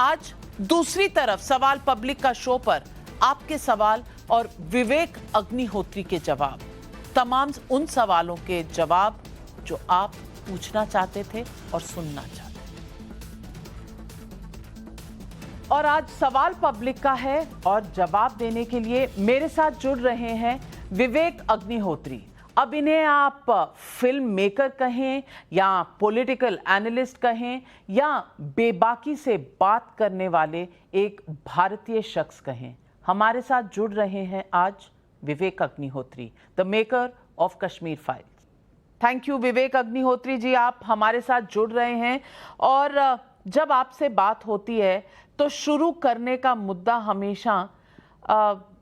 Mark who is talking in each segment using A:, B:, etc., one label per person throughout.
A: आज दूसरी तरफ सवाल पब्लिक का शो पर आपके सवाल और विवेक अग्निहोत्री के जवाब, तमाम उन सवालों के जवाब जो आप पूछना चाहते थे और सुनना चाहते थे। और आज सवाल पब्लिक का है और जवाब देने के लिए मेरे साथ जुड़ रहे हैं विवेक अग्निहोत्री। अब इन्हें आप फिल्म मेकर कहें या पॉलिटिकल एनालिस्ट कहें या बेबाकी से बात करने वाले एक भारतीय शख्स कहें, हमारे साथ जुड़ रहे हैं आज Vivek Agnihotri, the maker of Kashmir files. Thank you Vivek Agnihotri ji, आप हमारे साथ जुड़ रहे हैं। और जब आपसे बात होती है तो शुरू करने का मुद्दा हमेशा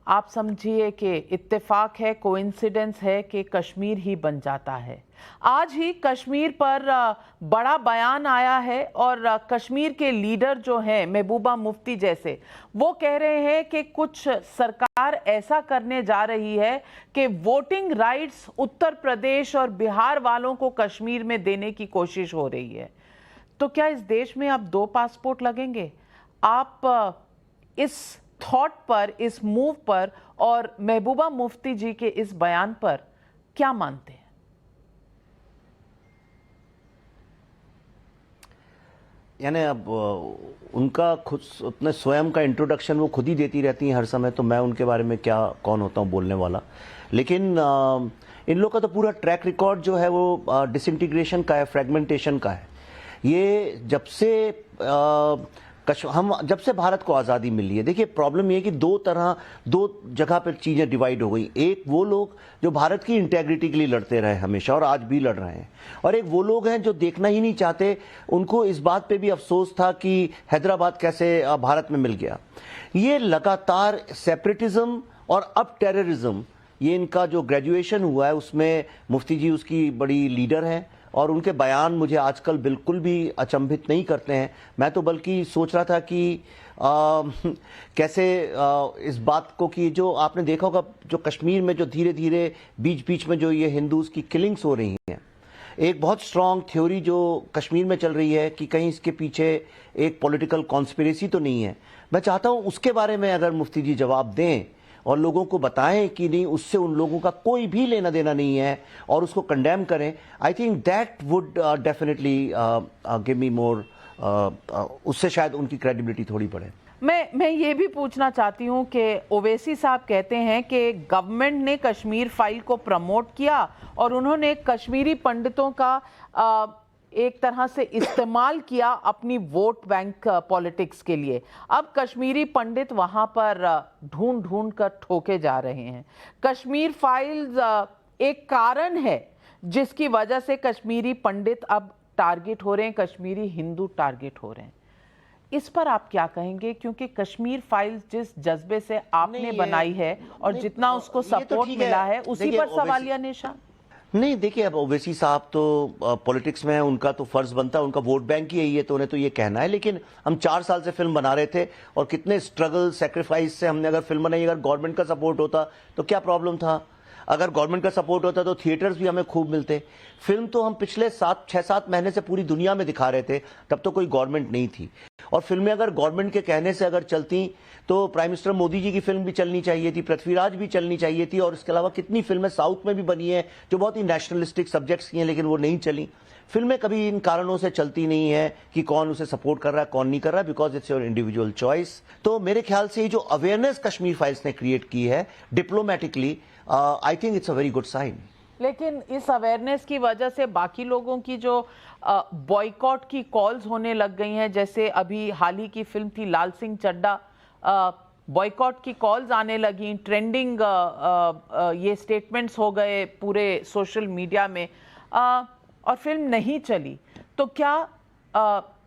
A: आप समझिए कि इत्तेफाक है, कोइंसिडेंस है कि कश्मीर ही बन जाता है। आज ही कश्मीर पर बड़ा बयान आया है और कश्मीर के लीडर जो हैं महबूबा मुफ्ती जैसे, वो कह रहे हैं कि कुछ सरकार ऐसा करने जा रही है कि वोटिंग राइट्स उत्तर प्रदेश और बिहार वालों को कश्मीर में देने की कोशिश हो रही है। तो क्या इस देश में अब 2 पासपोर्ट लगेंगे? आप इस थॉट पर, इस मूव पर और महबूबा मुफ्ती जी के इस बयान पर क्या मानते हैं?
B: यानी अब उनका खुद अपने स्वयं का इंट्रोडक्शन वो खुद ही देती रहती हैं हर समय, तो मैं उनके बारे में क्या कौन होता हूँ बोलने वाला। लेकिन इन लोगों का तो पूरा ट्रैक रिकॉर्ड जो है वो डिसइंटीग्रेशन का है, फ्रेगमेंटेशन का है। ये जब से भारत को आज़ादी मिली है, देखिए प्रॉब्लम ये है कि दो जगह पर चीज़ें डिवाइड हो गई। एक वो लोग जो भारत की इंटेग्रिटी के लिए लड़ते रहे हमेशा और आज भी लड़ रहे हैं, और एक वो लोग हैं जो देखना ही नहीं चाहते। उनको इस बात पे भी अफसोस था कि हैदराबाद कैसे भारत में मिल गया। ये लगातार सेपरेटिज्म और अब टेररिज्म, ये इनका जो ग्रेजुएशन हुआ है उसमें मुफ्ती जी उसकी बड़ी लीडर हैं और उनके बयान मुझे आजकल बिल्कुल भी अचंभित नहीं करते हैं। मैं तो बल्कि सोच रहा था कि कैसे इस बात को कि जो आपने देखा होगा जो कश्मीर में जो धीरे धीरे बीच बीच में जो ये हिंदूज की किलिंग्स हो रही हैं, एक बहुत स्ट्रांग थ्योरी जो कश्मीर में चल रही है कि कहीं इसके पीछे एक पॉलिटिकल कॉन्स्पिरेसी तो नहीं है। मैं चाहता हूँ उसके बारे में अगर मुफ्ती जी जवाब दें और लोगों को बताएं कि नहीं, उससे उन लोगों का कोई भी लेना देना नहीं है और उसको कंडेम करें। I think that would definitely give me more, उससे शायद उनकी क्रेडिबिलिटी थोड़ी बढ़े।
A: मैं ये भी पूछना चाहती हूँ कि ओवैसी साहब कहते हैं कि गवर्नमेंट ने कश्मीर फाइल को प्रमोट किया और उन्होंने कश्मीरी पंडितों का एक तरह से इस्तेमाल किया अपनी वोट बैंक पॉलिटिक्स के लिए। अब कश्मीरी पंडित वहां पर ढूंढ ढूंढ कर ठोके जा रहे हैं। कश्मीर फाइल्स एक कारण है जिसकी वजह से कश्मीरी पंडित अब टारगेट हो रहे हैं, कश्मीरी हिंदू टारगेट हो रहे हैं। इस पर आप क्या कहेंगे? क्योंकि कश्मीर फाइल्स जिस जज्बे से आपने बनाई है और जितना उसको सपोर्ट मिला है, उसी पर सवालिया निशान।
B: नहीं, देखिए अब ओवैसी साहब तो पॉलिटिक्स में है, उनका तो फर्ज बनता है, उनका वोट बैंक ही यही है, तो उन्हें तो ये कहना है। लेकिन हम 4 साल से फिल्म बना रहे थे और कितने स्ट्रगल सेक्रीफाइस से हमने अगर फिल्म बनाई। अगर गवर्नमेंट का सपोर्ट होता तो क्या प्रॉब्लम था? अगर गवर्नमेंट का सपोर्ट होता तो थिएटर्स भी हमें खूब मिलते। फिल्म तो हम पिछले 6-7 महीने से पूरी दुनिया में दिखा रहे थे, तब तो कोई गवर्नमेंट नहीं थी। और फिल्में अगर गवर्नमेंट के कहने से अगर चलती तो प्राइम मिनिस्टर मोदी जी की फिल्म भी चलनी चाहिए थी, पृथ्वीराज भी चलनी चाहिए थी, और इसके अलावा कितनी फिल्में साउथ में भी बनी हैं जो बहुत ही नेशनलिस्टिक सब्जेक्ट्स की हैं, लेकिन वो नहीं चली। फिल्में कभी इन कारणों से चलती नहीं है कि कौन उसे सपोर्ट कर रहा है कौन नहीं कर रहा है, because it's your individual choice. तो मेरे ख्याल से ये जो अवेयरनेस कश्मीर फाइल्स ने क्रिएट की है diplomatically, I think it's a very good sign.
A: लेकिन इस अवेयरनेस की वजह से बाकी लोगों की जो बॉयकॉट की कॉल्स होने लग गई हैं, जैसे अभी हाल ही की फिल्म थी लाल सिंह चड्ढा, बॉयकॉट की कॉल्स आने लगी, ट्रेंडिंग ये स्टेटमेंट्स हो गए पूरे सोशल मीडिया में, और फिल्म नहीं चली। तो क्या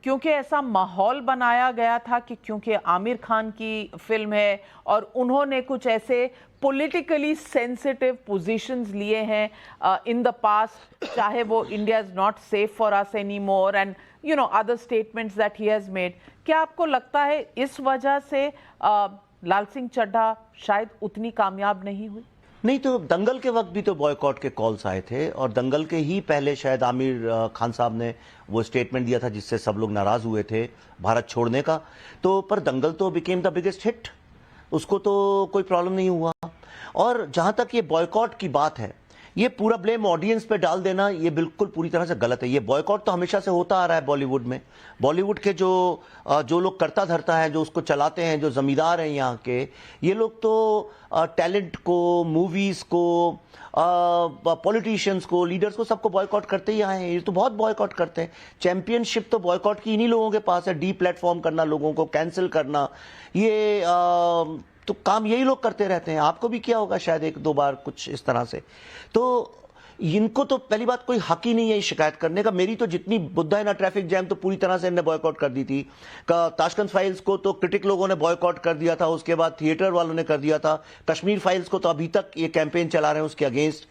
A: क्योंकि ऐसा माहौल बनाया गया था कि क्योंकि आमिर खान की फिल्म है और उन्होंने कुछ ऐसे पॉलिटिकली सेंसिटिव पोजीशंस लिए हैं इन द पास्ट, चाहे वो India is not safe for us any more and you know other statements that he has made, क्या आपको लगता है इस वजह से लाल सिंह चड्ढा शायद उतनी कामयाब नहीं हुई?
B: नहीं तो दंगल के वक्त भी तो बॉयकॉट के कॉल्स आए थे और दंगल के ही पहले शायद आमिर खान साहब ने वो स्टेटमेंट दिया था जिससे सब लोग नाराज हुए थे भारत छोड़ने का। तो पर दंगल तो बिकेम द बिगेस्ट हिट, उसको तो कोई प्रॉब्लम नहीं हुआ। और जहां तक ये बॉयकॉट की बात है, ये पूरा ब्लेम ऑडियंस पे डाल देना ये बिल्कुल पूरी तरह से गलत है। ये बॉयकॉट तो हमेशा से होता आ रहा है बॉलीवुड में। बॉलीवुड के जो लोग करता धरता है, जो उसको चलाते हैं, जो जमींदार हैं यहाँ के, ये लोग तो टैलेंट को, मूवीज को, पॉलिटिशियंस को, लीडर्स को, सबको बॉयकॉट करते ही आए हैं। ये तो बहुत बॉयकॉट करते हैं। चैंपियनशिप तो बॉयकॉट की इन्हीं लोगों के पास है, डी प्लेटफॉर्म करना, लोगों को कैंसिल करना, ये तो काम यही लोग करते रहते हैं। आपको भी किया होगा शायद एक दो बार कुछ इस तरह से। तो इनको तो पहली बात कोई हक ही नहीं है शिकायत करने का। मेरी तो जितनी बुद्धा है ना ट्रैफिक जैम तो पूरी तरह से इन्हें बॉयकॉट कर दी थी। ताशकंद फाइल्स को तो क्रिटिक लोगों ने बॉयकॉट कर दिया था, उसके बाद थिएटर वालों ने कर दिया था। कश्मीर फाइल्स को तो अभी तक ये कैंपेन चला रहे हैं उसके अगेंस्ट।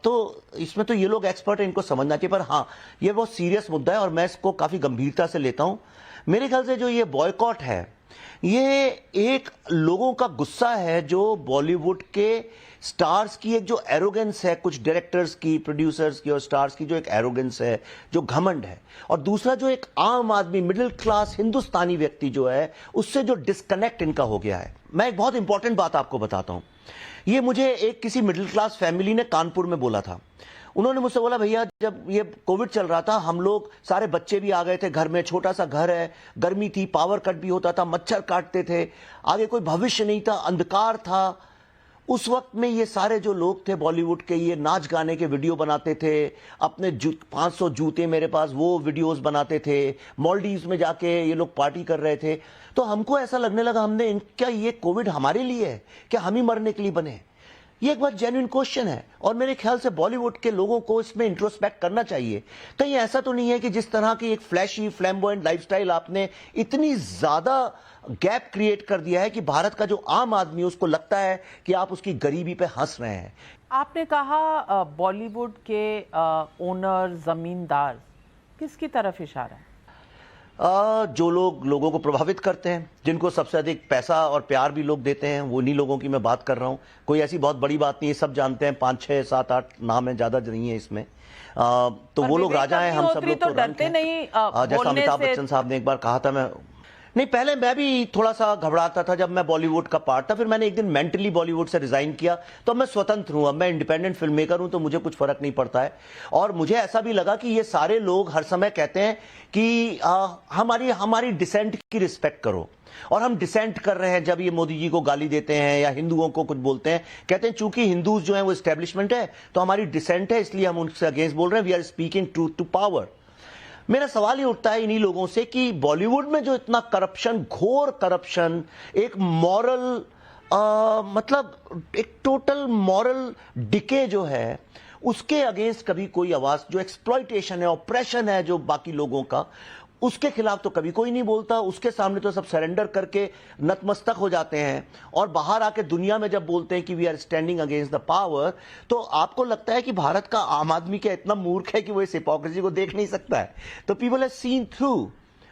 B: तो इसमें तो ये लोग एक्सपर्ट हैं, इनको समझना चाहिए। पर हाँ, ये बहुत सीरियस मुद्दा है और मैं इसको काफी गंभीरता से लेता हूं। मेरे ख्याल से जो ये बॉयकॉट है, ये एक लोगों का गुस्सा है जो बॉलीवुड के स्टार्स की एक जो एरोगेंस है, कुछ डायरेक्टर्स की, प्रोड्यूसर्स की और स्टार्स की जो एक एरोगेंस है, जो घमंड है, और दूसरा जो एक आम आदमी, मिडिल क्लास हिंदुस्तानी व्यक्ति जो है, उससे जो डिस्कनेक्ट इनका हो गया है। मैं एक बहुत इंपॉर्टेंट बात आपको बताता हूं। ये मुझे एक किसी मिडिल क्लास फैमिली ने कानपुर में बोला था। उन्होंने मुझसे बोला, भैया जब ये कोविड चल रहा था, हम लोग सारे बच्चे भी आ गए थे घर में, छोटा सा घर है, गर्मी थी, पावर कट भी होता था, मच्छर काटते थे, आगे कोई भविष्य नहीं था, अंधकार था। उस वक्त में ये सारे जो लोग थे बॉलीवुड के, ये नाच गाने के वीडियो बनाते थे, अपने 500 जूते मेरे पास, वो वीडियोस बनाते थे, मॉलडीव्स में जाके ये लोग पार्टी कर रहे थे। तो हमको ऐसा लगने लगा, क्या ये कोविड हमारे लिए है, क्या हम ही मरने के लिए बने? ये एक बहुत जेन्युइन क्वेश्चन है और मेरे ख्याल से बॉलीवुड के लोगों को इसमें इंट्रोस्पेक्ट करना चाहिए। कहीं ऐसा तो नहीं है कि जिस तरह की एक फ्लैशी फ्लैम्बॉयंट लाइफस्टाइल आपने इतनी ज्यादा गैप क्रिएट कर दिया है कि भारत का जो आम आदमी उसको लगता है कि आप उसकी गरीबी पे हंस रहे हैं।
A: आपने कहा बॉलीवुड के ओनर, जमींदार, किसकी तरफ इशारा है?
B: जो लोग लोगों को प्रभावित करते हैं, जिनको सबसे अधिक पैसा और प्यार भी लोग देते हैं, वो इन्हीं लोगों की मैं बात कर रहा हूं। कोई ऐसी बहुत बड़ी बात नहीं है, सब जानते हैं, 5, 6, 7, 8 नाम है, ज्यादा नहीं है इसमें। तो वो लोग राजा हैं, हम सब लोग तो
A: डरते नहीं।
B: जैसा अमिताभ बच्चन साहब ने एक बार कहा था, मैं नहीं, पहले मैं भी थोड़ा सा घबराता था जब मैं बॉलीवुड का पार्ट था, फिर मैंने एक दिन मेंटली बॉलीवुड से रिजाइन किया, तो अब मैं स्वतंत्र हूं, अब मैं इंडिपेंडेंट फिल्म मेकर हूं, तो मुझे कुछ फर्क नहीं पड़ता है। और मुझे ऐसा भी लगा कि ये सारे लोग हर समय कहते हैं कि हमारी डिसेंट की रिस्पेक्ट करो, और हम डिसेंट कर रहे हैं जब ये मोदी जी को गाली देते हैं या हिंदुओं को कुछ बोलते हैं, कहते हैं चूंकि हिंदूज जो है वो एस्टेब्लिशमेंट है तो हमारी डिसेंट है, इसलिए हम उनसे अगेंस्ट बोल रहे हैं, we are speaking truth to power. मेरा सवाल ये उठता है इन्हीं लोगों से कि बॉलीवुड में जो इतना करप्शन, घोर करप्शन, एक मॉरल मतलब एक टोटल मॉरल डिके जो है, उसके अगेंस्ट कभी कोई आवाज, जो एक्सप्लॉइटेशन है, ऑपरेशन है जो बाकी लोगों का, उसके खिलाफ तो कभी कोई नहीं बोलता। उसके सामने तो सब सरेंडर करके नतमस्तक हो जाते हैं, और बाहर आके दुनिया में जब बोलते हैं कि we are standing against the power, तो आपको लगता है कि भारत का आम आदमी क्या इतना मूर्ख है कि वो इस हिपोक्रेसी को देख नहीं सकता है? तो people have seen through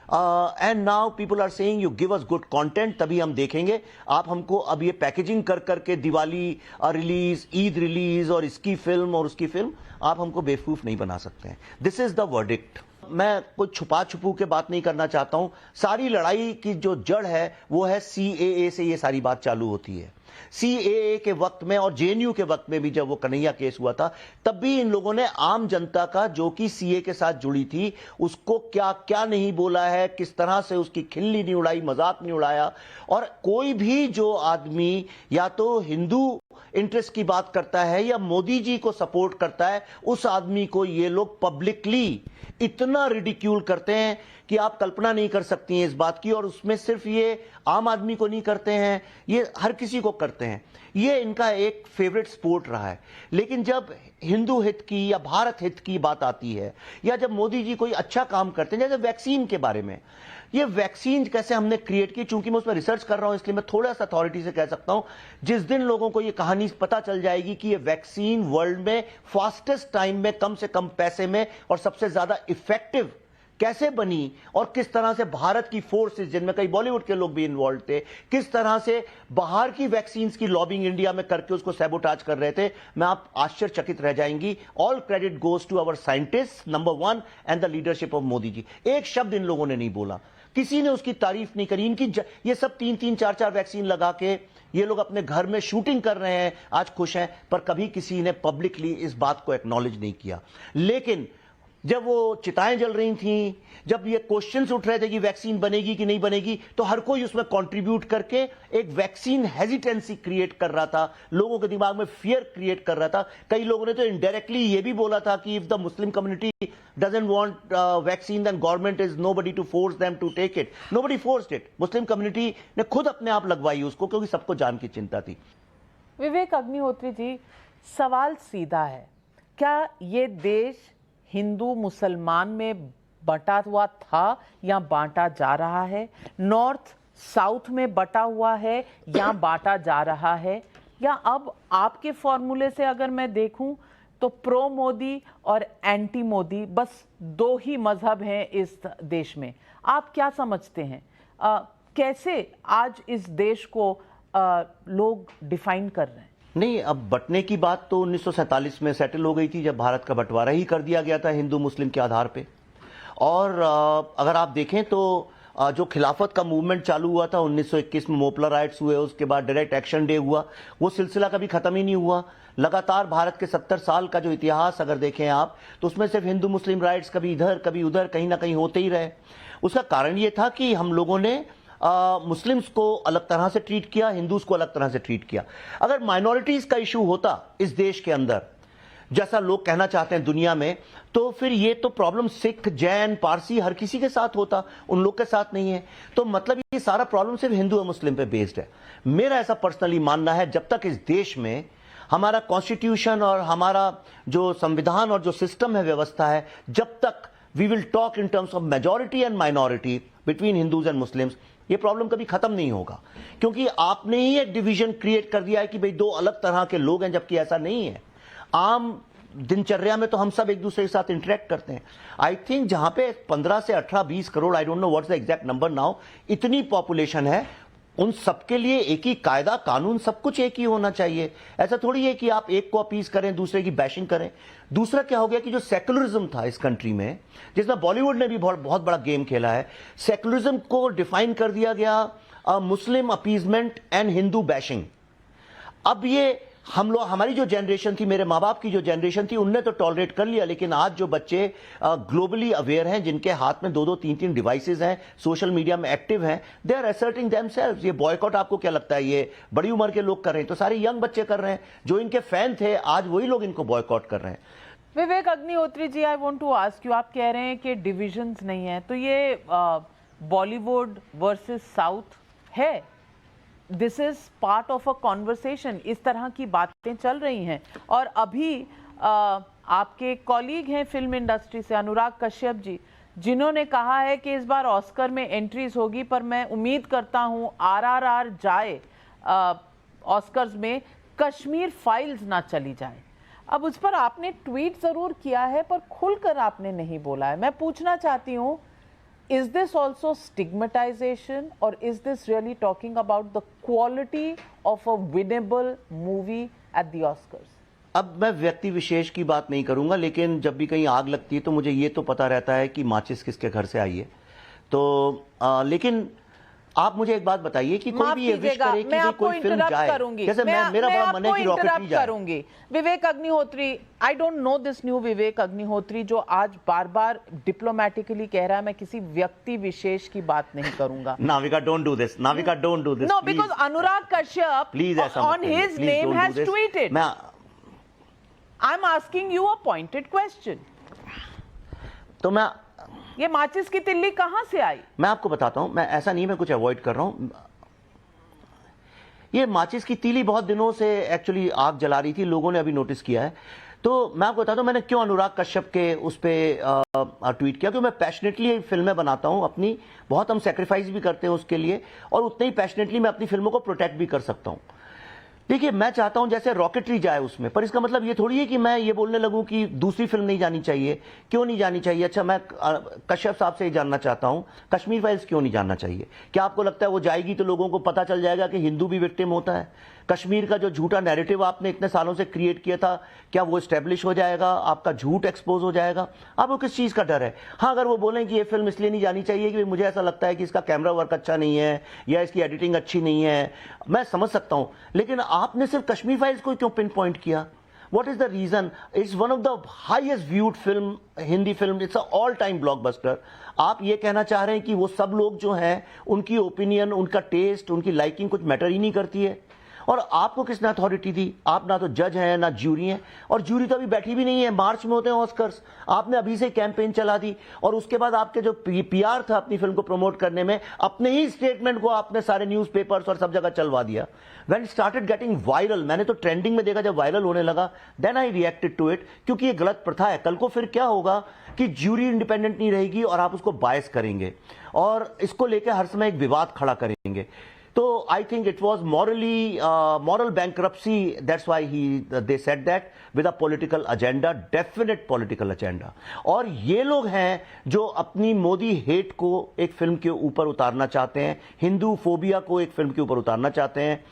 B: and now people are saying you give us good content, तभी हम देखेंगे। आप हमको अब ये पैकेजिंग कर करके दिवाली रिलीज, ईद रिलीज और इसकी फिल्म और उसकी फिल्म, आप हमको बेवकूफ नहीं बना सकते हैं। This is the verdict. मैं कुछ छुपा छुपू के बात नहीं करना चाहता हूं। सारी लड़ाई की जो जड़ है वो है सीएए से, ये सारी बात चालू होती है। सीएए के वक्त में और जेएनयू के वक्त में भी जब वो कन्हैया केस हुआ था, तब भी इन लोगों ने आम जनता का जो कि सीए के साथ जुड़ी थी उसको क्या क्या नहीं बोला है, किस तरह से उसकी खिल्ली नहीं उड़ाई, मजाक नहीं उड़ाया। और कोई भी जो आदमी या तो हिंदू इंटरेस्ट की बात करता है या मोदी जी को सपोर्ट करता है, उस आदमी को ये लोग पब्लिकली इतना रिडिक्यूल करते हैं कि आप कल्पना नहीं कर सकती हैं इस बात की। और उसमें सिर्फ ये आम आदमी को नहीं करते हैं, ये हर किसी को करते हैं। ये इनका एक फेवरेट स्पोर्ट रहा है। लेकिन जब हिंदू हित की या भारत हित की बात आती है, या जब मोदी जी कोई अच्छा काम करते हैं, जैसे वैक्सीन के बारे में, ये वैक्सीन कैसे हमने क्रिएट की, चूंकि मैं उसमें रिसर्च कर रहा हूं इसलिए मैं थोड़ा सा अथॉरिटी से कह सकता हूं, जिस दिन लोगों को ये कहानी पता चल जाएगी कि ये वैक्सीन वर्ल्ड में फास्टेस्ट टाइम में, कम से कम पैसे में और सबसे ज्यादा इफेक्टिव कैसे बनी और किस तरह से भारत की फोर्सेस, जिनमें कई बॉलीवुड के लोग भी इन्वॉल्व थे, किस तरह से बाहर की वैक्सीन की लॉबिंग इंडिया में करके उसको सैबोटाज कर रहे थे, मैं आप आश्चर्यचकित रह जाएंगी। All credit goes to our scientist number 1 and the leadership of Modi ji. एक शब्द इन लोगों ने नहीं बोला, किसी ने उसकी तारीफ नहीं करी। इनकी ये सब 3-3, 4-4 वैक्सीन लगा के ये लोग अपने घर में शूटिंग कर रहे हैं, आज खुश हैं, पर कभी किसी ने पब्लिकली इस बात को एक्नॉलेज नहीं किया। लेकिन जब वो चिताएं जल रही थी, जब ये क्वेश्चंस उठ रहे थे कि वैक्सीन बनेगी कि नहीं बनेगी, तो हर कोई उसमें कंट्रीब्यूट करके एक वैक्सीन हेजिटेंसी क्रिएट कर रहा था, लोगों के दिमाग में फियर क्रिएट कर रहा था। कई लोगों ने तो इनडायरेक्टली ये भी बोला था कि if the Muslim community doesn't want vaccine then government is nobody to force them to take it. Nobody forced it, Muslim community ने खुद अपने आप लगवाई उसको, क्योंकि सबको जान की चिंता थी।
A: विवेक अग्निहोत्री जी, सवाल सीधा है, क्या ये देश हिंदू मुसलमान में बंटा हुआ था या बांटा जा रहा है? नॉर्थ साउथ में बंटा हुआ है या बांटा जा रहा है? या अब आपके फॉर्मूले से अगर मैं देखूं तो प्रो मोदी और एंटी मोदी बस दो ही मजहब हैं इस देश में। आप क्या समझते हैं, कैसे आज इस देश को लोग डिफाइन कर रहे हैं?
B: नहीं, अब बंटने की बात तो 1947 में सेटल हो गई थी, जब भारत का बंटवारा ही कर दिया गया था हिंदू मुस्लिम के आधार पे। और अगर आप देखें तो जो खिलाफत का मूवमेंट चालू हुआ था 1921 में, मोपला राइट्स हुए, उसके बाद डायरेक्ट एक्शन डे हुआ, वो सिलसिला कभी खत्म ही नहीं हुआ। लगातार भारत के 70 साल का जो इतिहास अगर देखें आप, तो उसमें सिर्फ हिंदू मुस्लिम राइट्स कभी इधर कभी उधर कहीं ना कहीं होते ही रहे। उसका कारण ये था कि हम लोगों ने मुस्लिम्स को अलग तरह से ट्रीट किया, हिंदूज को अलग तरह से ट्रीट किया। अगर माइनॉरिटीज का इशू होता इस देश के अंदर, जैसा लोग कहना चाहते हैं दुनिया में, तो फिर ये तो प्रॉब्लम सिख, जैन, पारसी हर किसी के साथ होता, उन लोग के साथ नहीं है। तो मतलब ये सारा प्रॉब्लम सिर्फ हिंदू और मुस्लिम पे बेस्ड है। मेरा ऐसा पर्सनली मानना है, जब तक इस देश में हमारा कॉन्स्टिट्यूशन और हमारा जो संविधान और जो सिस्टम है, व्यवस्था है, जब तक we will talk in terms of majority and minority between Hindus and Muslims, ये प्रॉब्लम कभी खत्म नहीं होगा। क्योंकि आपने ही एक डिवीजन क्रिएट कर दिया है कि भाई दो अलग तरह के लोग हैं, जबकि ऐसा नहीं है। आम दिनचर्या में तो हम सब एक दूसरे के साथ इंटरेक्ट करते हैं। आई थिंक जहां पे 15 से 18-20 करोड़, आई don't know what's the exact number now, इतनी पॉपुलेशन है, उन सबके लिए एक ही कायदा कानून, सब कुछ एक ही होना चाहिए। ऐसा थोड़ी है कि आप एक को अपीज करें, दूसरे की बैशिंग करें। दूसरा क्या हो गया कि जो सेकुलरिज्म था इस कंट्री में, जिसमें बॉलीवुड ने भी बहुत बड़ा गेम खेला है, सेकुलरिज्म को डिफाइन कर दिया गया Muslim appeasement and Hindu bashing. अब ये हम लोग, हमारी जो जनरेशन थी, मेरे माँ बाप की जो जनरेशन थी, उनने तो टॉलरेट कर लिया, लेकिन आज जो बच्चे ग्लोबली अवेयर हैं, जिनके हाथ में 2-2, 3-3 डिवाइसेस हैं, सोशल मीडिया में एक्टिव हैं, दे आर असर्टिंग देमसेल्व्स। ये बॉयकॉट आपको क्या लगता है ये बड़ी उम्र के लोग कर रहे हैं? तो सारे यंग बच्चे कर रहे हैं, जो इनके फैन थे, आज वही लोग इनको बॉयकॉट कर रहे हैं।
A: Vivek Agnihotri ji, I want to ask you, आप कह रहे हैं कि डिविजन्स नहीं है, तो ये बॉलीवुड वर्सेस साउथ है, this is part of a conversation, इस तरह की बातें चल रही हैं। और अभी आपके कॉलीग हैं फिल्म इंडस्ट्री से, अनुराग कश्यप जी, जिन्होंने कहा है कि इस बार ऑस्कर में एंट्रीज होगी, पर मैं उम्मीद करता हूं आरआरआर जाए ऑस्कर्स में, कश्मीर फाइल्स ना चली जाए। अब उस पर आपने ट्वीट जरूर किया है, पर खुलकर आपने नहीं बोला है। मैं पूछना चाहती हूं, is this also stigmatization, or is this really talking about the quality of a winnable movie at the Oscars?
B: अब मैं व्यक्ति विशेष की बात नहीं करूंगा, लेकिन जब भी कहीं आग लगती है तो मुझे ये तो पता रहता है कि माचिस किसके घर से आई है। तो लेकिन आप मुझे एक बात बताइए कि कोई भी ये विश करे कि कोई फिल्म जाए, जैसे मेरा बड़ा मन है कि रॉकेटरी जाए।
A: करूंगी Vivek Agnihotri, I don't know this new Vivek Agnihotri, जो आज बार बार डिप्लोमेटिकली कह रहा है मैं किसी व्यक्ति विशेष की बात नहीं करूंगा।
B: Navika don't do this, Navika don't do this.
A: No, because Anurag Kashyap
B: please
A: on his name has tweeted, I am asking you a pointed question.
B: तो मैं,
A: ये माचिस की तिल्ली कहां से आई?
B: मैं आपको बताता हूं, मैं ऐसा नहीं, मैं कुछ अवॉइड कर रहा हूं। ये माचिस की तीली बहुत दिनों से एक्चुअली आग जला रही थी, लोगों ने अभी नोटिस किया है। तो मैं आपको बताता हूं मैंने क्यों अनुराग कश्यप के उस पर ट्वीट किया, क्योंकि मैं पैशनेटली फिल्में बनाता हूं अपनी, बहुत हम सेक्रीफाइस भी करते हैं उसके लिए, और उतने ही पैशनेटली मैं अपनी फिल्मों को प्रोटेक्ट भी कर सकता हूं। देखिए, मैं चाहता हूं जैसे रॉकेटरी जाए उसमें, पर इसका मतलब ये थोड़ी है कि मैं ये बोलने लगूं कि दूसरी फिल्म नहीं जानी चाहिए। क्यों नहीं जानी चाहिए? अच्छा, मैं कश्यप साहब से ये जानना चाहता हूं, कश्मीर फाइल्स क्यों नहीं जानना चाहिए? क्या आपको लगता है वो जाएगी तो लोगों को पता चल जाएगा कि हिंदू भी विक्टिम होता है? कश्मीर का जो झूठा नैरेटिव आपने इतने सालों से क्रिएट किया था, क्या वो स्टैब्लिश हो जाएगा? आपका झूठ एक्सपोज हो जाएगा? आपको किस चीज का डर है? हाँ, अगर वो बोलें कि ये फिल्म इसलिए नहीं जानी चाहिए कि मुझे ऐसा लगता है कि इसका कैमरा वर्क अच्छा नहीं है या इसकी एडिटिंग अच्छी नहीं है, मैं समझ सकता हूं। लेकिन आपने सिर्फ कश्मीर फाइल्स को क्यों पिन पॉइंट किया? What is the reason? It's one of the highest viewed film, Hindi film, it's a all time blockbuster। आप ये कहना चाह रहे हैं कि वो सब लोग जो हैं उनकी ओपिनियन, उनका टेस्ट, उनकी लाइकिंग कुछ मैटर ही नहीं करती है? और आपको किसने अथॉरिटी दी? आप ना तो जज हैं ना ज्यूरी हैं, और ज्यूरी तो अभी बैठी भी नहीं है, मार्च में होते हैं ऑस्कर्स। आपने अभी से कैंपेन चला दी, और उसके बाद आपके जो पीआर था अपनी फिल्म को प्रमोट करने में, अपने ही स्टेटमेंट को आपने सारे न्यूज़पेपर्स और सब जगह चलवा दिया। When it started getting viral, मैंने तो ट्रेंडिंग में देखा, जब वायरल होने लगा then I reacted to it, क्योंकि ये गलत प्रथा है। कल को फिर क्या होगा कि ज्यूरी इंडिपेंडेंट नहीं रहेगी और आप उसको बायस करेंगे और इसको लेकर हर समय एक विवाद खड़ा करेंगे। तो I think it was moral bankruptcy, that's why they said that, with a political agenda, definite political agenda। और ये लोग हैं जो अपनी मोदी हेट को एक फिल्म के ऊपर उतारना चाहते हैं, हिंदू फोबिया को एक फिल्म के ऊपर उतारना चाहते हैं।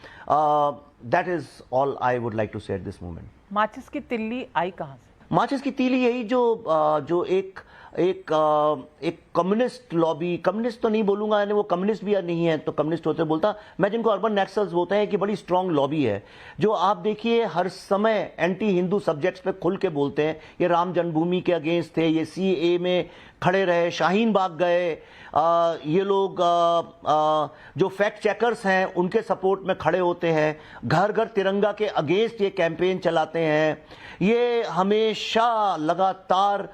B: That is all I would like to say at this moment.
A: माचिस की तिल्ली आई कहां से?
B: माचिस की तीली यही जो एक कम्युनिस्ट लॉबी, कम्युनिस्ट तो नहीं बोलूंगा, यानी वो कम्युनिस्ट भी नहीं है तो कम्युनिस्ट होते बोलता मैं, जिनको अर्बन नक्सल्स बोलते हैं, कि बड़ी स्ट्रांग लॉबी है जो आप देखिए हर समय एंटी हिंदू सब्जेक्ट्स पे खुल के बोलते हैं। ये राम जन्मभूमि के अगेंस्ट थे, ये सीए में खड़े रहे, शाहीन बाग गए, ये लोग जो फैक्ट चेकर्स हैं उनके सपोर्ट में खड़े होते हैं, घर घर तिरंगा के अगेंस्ट ये कैंपेन चलाते हैं, ये हमेशा लगातार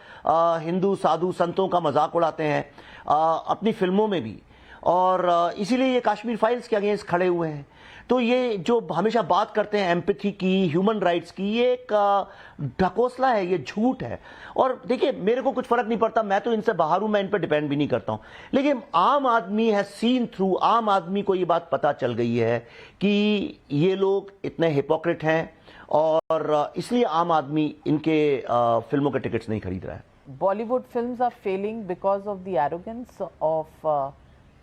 B: हिंदू साधु संतों का मजाक उड़ाते हैं अपनी फिल्मों में भी, और इसीलिए ये कश्मीर फाइल्स के अगेंस्ट खड़े हुए हैं। तो ये जो हमेशा बात करते हैं एम्पैथी की, ह्यूमन राइट्स की, ये एक ढकोसला है, ये झूठ है। और देखिए, मेरे को कुछ फर्क नहीं पड़ता, मैं तो इनसे बाहर हूं, मैं इन पर डिपेंड भी नहीं करता हूं, लेकिन आम आदमी है सीन थ्रू, आम आदमी को ये बात पता चल गई है कि ये लोग इतने हिपोक्रेट हैं, और इसलिए आम आदमी इनके फिल्मों के टिकट्स नहीं खरीद रहा है।
A: Bollywood films are failing because of the arrogance of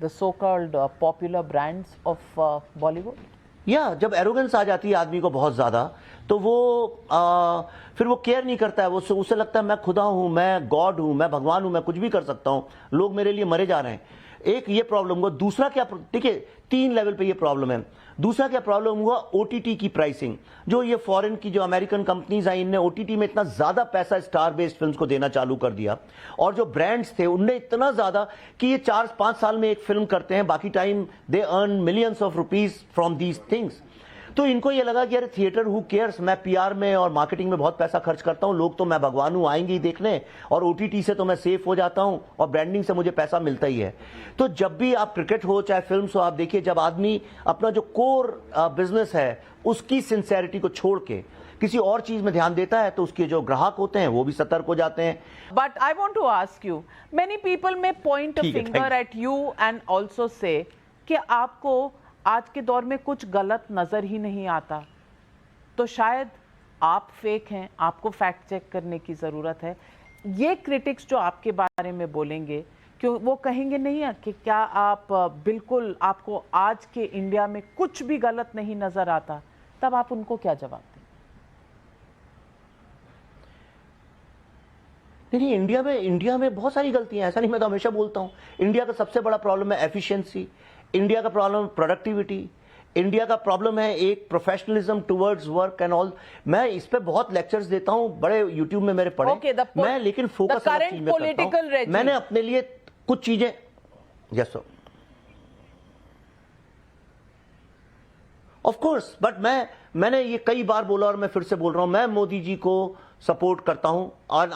A: the so-called popular brands of Bollywood?
B: जब एरोगेंस आ जाती है आदमी को बहुत ज्यादा, तो वो फिर वो केयर नहीं करता है, वो उसे लगता है मैं खुदा हूं, मैं गॉड हूं, मैं भगवान हूं, मैं कुछ भी कर सकता हूं, लोग मेरे लिए मरे जा रहे हैं। एक ये प्रॉब्लम हुआ। दूसरा क्या, देखिए 3 लेवल पे ये प्रॉब्लम है। दूसरा क्या प्रॉब्लम हुआ, ओटीटी की प्राइसिंग। जो ये फॉरेन की जो अमेरिकन कंपनीज आई, इनने ओटीटी में इतना ज्यादा पैसा स्टार बेस्ड फिल्म्स को देना चालू कर दिया, और जो ब्रांड्स थे उनने इतना ज्यादा कि ये 4-5 साल में एक फिल्म करते हैं, बाकी time they earn millions of rupees from these things. तो इनको ये लगा कि अरे थिएटर हु केयर्स, मैं पीआर में और मार्केटिंग में बहुत पैसा खर्च करता हूं, लोग तो मैं भगवान हूं, आएंगे ही देखने, और ओटीटी से तो मैं सेफ हो जाता हूं और ब्रांडिंग से मुझे पैसा मिलता ही है। तो जब भी आप क्रिकेट हो चाहे फिल्म हो, आप देखिए जब आदमी अपना जो कोर बिजनेस है उसकी सिंसेरिटी को छोड़ के किसी और चीज में ध्यान देता है, तो उसके जो ग्राहक होते हैं वो भी सतर्क हो जाते हैं।
A: But I want to ask you, many people में point a finger at you and also say कि आपको आज के दौर में कुछ गलत नजर ही नहीं आता, तो शायद आप फेक हैं, आपको फैक्ट चेक करने की जरूरत है। ये क्रिटिक्स जो आपके बारे में बोलेंगे, क्यों वो कहेंगे नहीं है कि क्या आप बिल्कुल, आपको आज के इंडिया में कुछ भी गलत नहीं नजर आता, तब आप उनको क्या जवाब दें?
B: नहीं, इंडिया में बहुत सारी गलतियां, ऐसा नहीं, मैं तो हमेशा बोलता हूं इंडिया का सबसे बड़ा प्रॉब्लम है एफिशिएंसी, इंडिया का प्रॉब्लम प्रोडक्टिविटी, इंडिया का प्रॉब्लम है एक professionalism towards work and all. मैं इस पे बहुत लेक्चर्स देता हूं, बड़े यूट्यूब में मेरे पढ़े, मैं लेकिन फोकस अलग चीज में करता हूं। मैंने अपने लिए कुछ चीजें, yes sir, of course, but मैंने ये कई बार बोला और मैं फिर से बोल रहा हूं, मैं मोदी जी को सपोर्ट करता हूं, और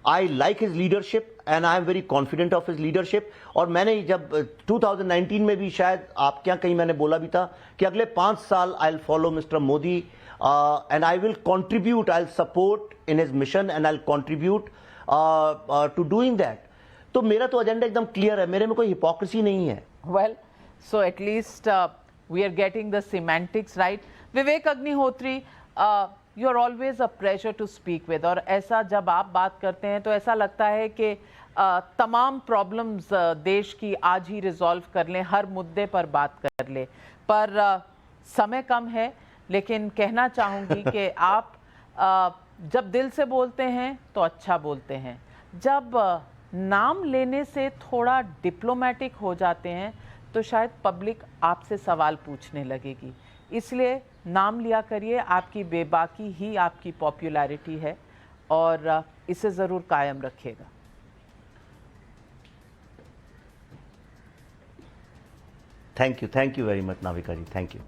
B: I like his leadership and I am very confident of his leadership. और मैंने जब 2019 में भी शायद आप क्या कहीं मैंने बोला भी था कि अगले 5 साल I will follow mister Modi and I will contribute, I will support in his mission and I will contribute to doing that. तो मेरा तो एजेंडा एकदम क्लियर है, मेरे में कोई हिपोक्रेसी नहीं है।
A: Well, so at least we are getting the semantics right. Vivek Agnihotri, you are always a pleasure to speak with, और ऐसा जब आप बात करते हैं तो ऐसा लगता है कि तमाम प्रॉब्लम्स देश की आज ही रिजॉल्व कर लें, हर मुद्दे पर बात कर लें, पर समय कम है। लेकिन कहना चाहूँगी कि आप जब दिल से बोलते हैं तो अच्छा बोलते हैं, जब नाम लेने से थोड़ा डिप्लोमेटिक हो जाते हैं तो शायद पब्लिक आपसे सवाल पूछने लगेगी। इसलिए नाम लिया करिए, आपकी बेबाकी ही आपकी पॉपुलैरिटी है और इसे ज़रूर कायम रखिएगा।
B: Thank you very much Navika ji, thank you.